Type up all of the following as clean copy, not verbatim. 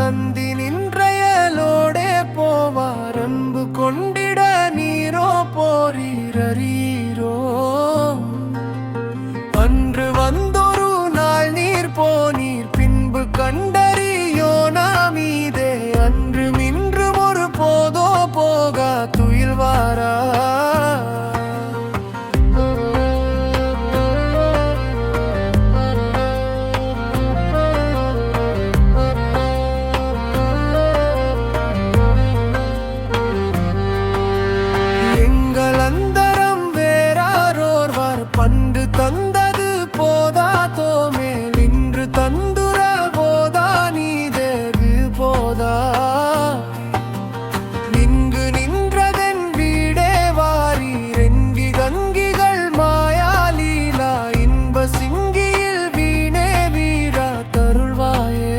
சந்தி நின்றையலோடே போவார் அன்பு கொண்டிட நீரோ போரீரீரோ அன்று வந்தொரு நாள் நீர் போனீர் பின்பு கண்டறியோ நாமீதே அன்று மின்று ஒரு போதோ போகா துயில்வாரா பண்டு தந்தது போதா தோமேல் இன்று தந்துர போதா நீதேகு போதா நின்று நின்றதென் வீடே வாரீரெங்கி கங்கிகள் மாயாலீலா இன்ப சிங்கியில் வீணே வீரா தருள்வாயே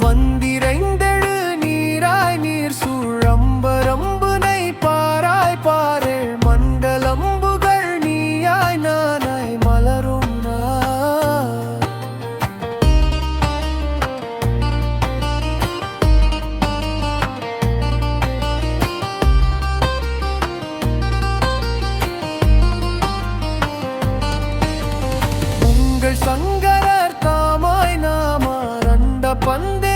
வந்திரைந்தெழு நீராய் நீர் சூழம்பரம்புனை பாராய் பாரேள் மண்டலம்புகள் நீயாய் நானாய் மலரும் உங்கள் சங்கரர் தாமாய் நாமார் அண்ட பந்தே